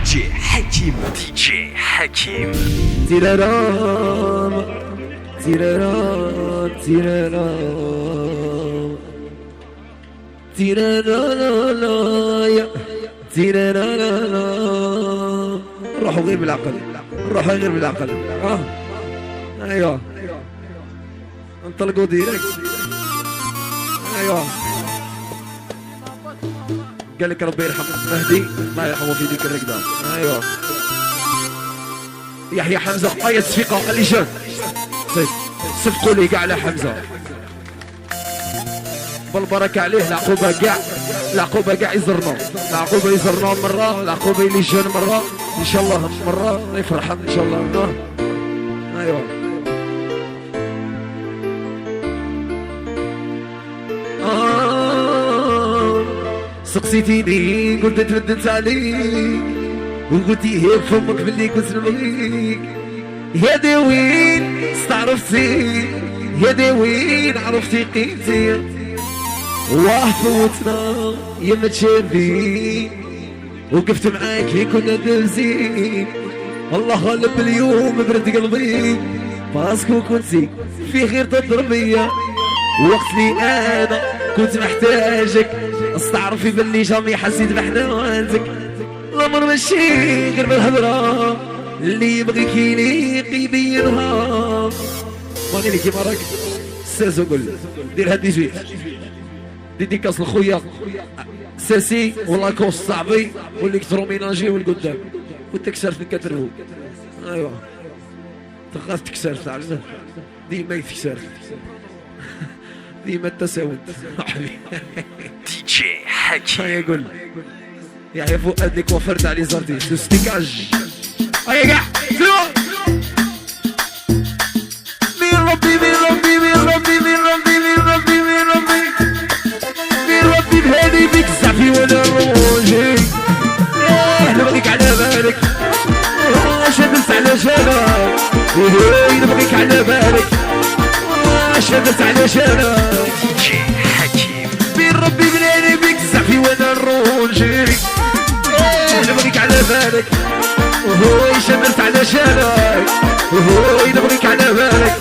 جي حكيم دي جي حكيم. تيرارام تيرارام تيرارام تيرارام تيرارام. روحوا غير بالعقل، روحوا غير بالعقل. ايوه انطلقوا ديريكت. ايوه قال لك ربي يرحم مهدي الله يرحمه في ذيك الركضه. ايوه يحيى حمزه آية صفيقه اللي جاب صفقوا لي كاع على حمزه بالبركه عليه. العقوبه كاع العقوبه كاع يزرنا، العقوبه يزرنا مره، العقوبه اللي جان مره ان شاء الله مره يفرحنا ان شاء الله. ايوه سقسيتيني قلت ترددت عليك وقلتي هي بفمك باللي كنت نبغيك. يا داوين استعرفتي، يا داوين عرفتي قيمتي. واه فوتنا يا ما تشافي وقفت معاك هي كنا دازين. الله غالب اليوم برد قلبي باسكو كنتي في غير تضربية. وقت لي انا كنت محتاجك استعرفي باللي جامي حسيت بحنانتك. الامر ماشي غير بالهضره اللي يبغيك يليق يبينها. ماني لي كيما راك ساسو قول دير هادي جوج ديديكاس لخويا ساسي ولاكوس صاحبي والالكتروميناجي والقدام والتكسرت الكتربو. ايوا تخاف تكسرت تعرف ديما يتكسرت ديما التساوت. دي جي حكيم. هيا قول يا فؤاد لك وفرت على زرتي سوستيكاج. هيا كاع من ربي من ربي من ربي من ربي من ربي من ربي من ربي بهادي بيك الزعفي وانا روجي. نبغيك على بالك شدت على شانك نبغيك على بالك شدت على شانك. دي جي حكيم. من ربي بلاني بيك الزعفي وانا روجي. نبغيك على بالك وهوي شدت على شانك وهوي نبغيك على بالك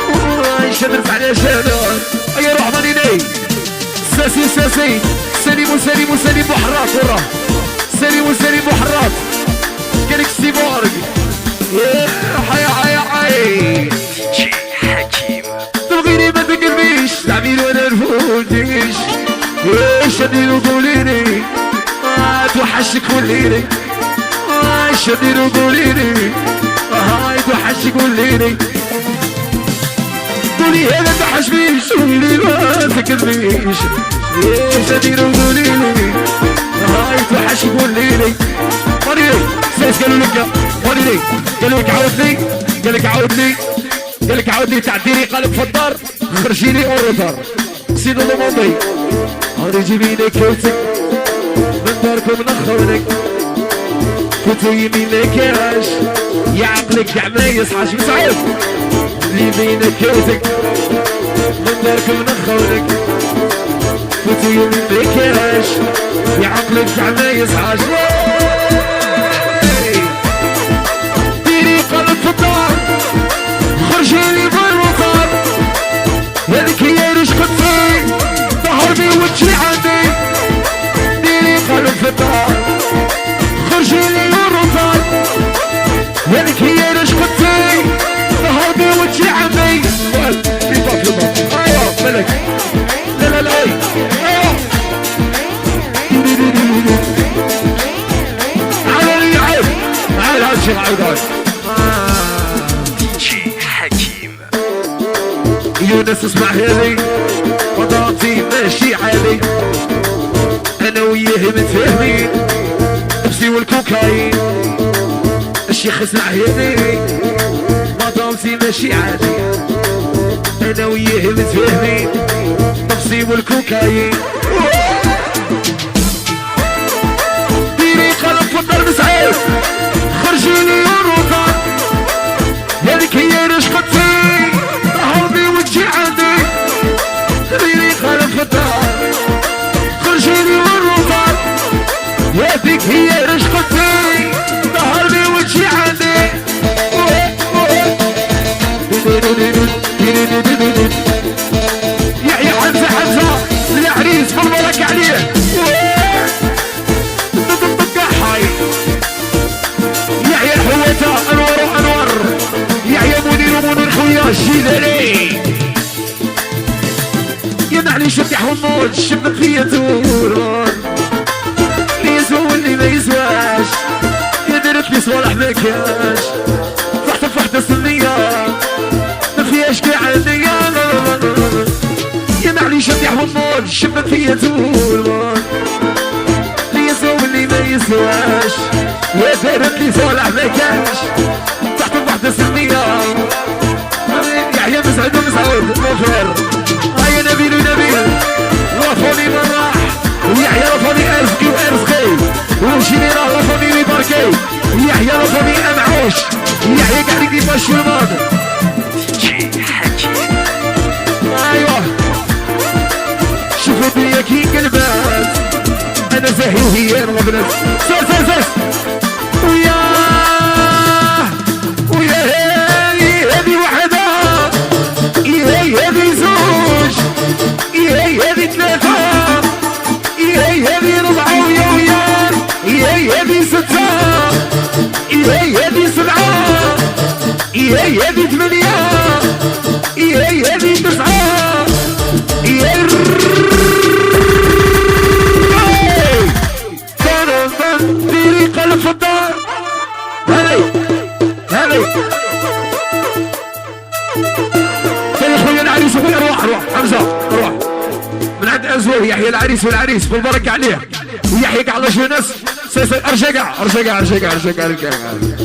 وهوي شدت على شانك. ايا روح مانيني ساسي ساسي سليم وسليم وسليم بحرات وراه سليم وسليم بحرات قالك سي بارك يا حي حي حي. دي جي حكيم. تبغيني ما تقلبيش تعميل وانا نفوتيش. ايش نديرو قوليلي توحشك وليلي ايش نديرو قوليلي هاي توحشك وليلي. قولي هذا توحشنيش قولي ما تقلبيش. ايش نديرو قوليلي هاي توحشك وليلي. ماني ساس قالوا لك ماني قالوا لك عاودني قال لك عاودني قال لك عاودني تعديني قالب في الدار خرجي لي اوروتار سيدو الماضي هاني جيبي لي كوتك من داركم نخونك كنتو يمينك ياش يا عقلك كاع ما يصحاش مسعود اللي بينك كوتك من داركم نخونك كنتو يمينك ياش يا عقلك كاع ما يصحاش. ديري قلب في الدار خرجي لي بالوطن هذيك هي رشقتي ظهرني وجهي عندي. ديري قلب في الدار خرجي لي بالوطن هذيك هي رشقتي ظهرني وجهي عندي. ايوه ملك لا لا لا ايوه عالي عيب عالي هالشي عايداي. دي جي حكيم. يونس اسمع هذي وضعتي ماشي عالي انا وياه متفاهمين نفسي والكوكايين. الشيخ اسمع هذي وضعتي ماشي عالي انا وياه متفاهمين نفسي والكوكايين. ديري قلب في الدار مسعود خرجي لي الوطن هذيك هي رشقتي ظهرني وجهي عندي. ديري قلب في الدار خرجي لي الوطن هذيك هي رشقتي الجيلاني يا معليش ارتاح ونموت الشبك فيا تورون اللي يسوى واللي ما يسواش يا درت لي صوالح ما كاش فحطة سنية ما فيهاش كاع النية يا معليش ارتاح ونموت الشبك فيا تورون اللي يسوى واللي ما يسواش يا درت لي صوالح ما كاش فحطة سنية يحيى مسعود موفر هيا نبيل وفوني مراح ويحيى وفوني ارزقي وارزقي وشيريرا وفوني ويباركي يحيى وفوني امعوش يحيى قاعد يدي باش يرمض دي جي حكيم. ايوه شوفوا الدنيا كي قلبات انا زاهي وهي الغبنات ساس ويا هذه وحدة هذه زوج هذه ثلاثة هذه ربعة ويا هذه ستة هذه سبعة هذه ثمانية هذه تسعة ديري قلب في الدار هذي يا خويا العريس خويا روح حمزة روح من عند أزوه يحيى العريس والعريس بالبركة عليه ويحييك على جونس ارجع دي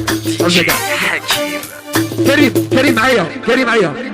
جي حكيم. كريم معايا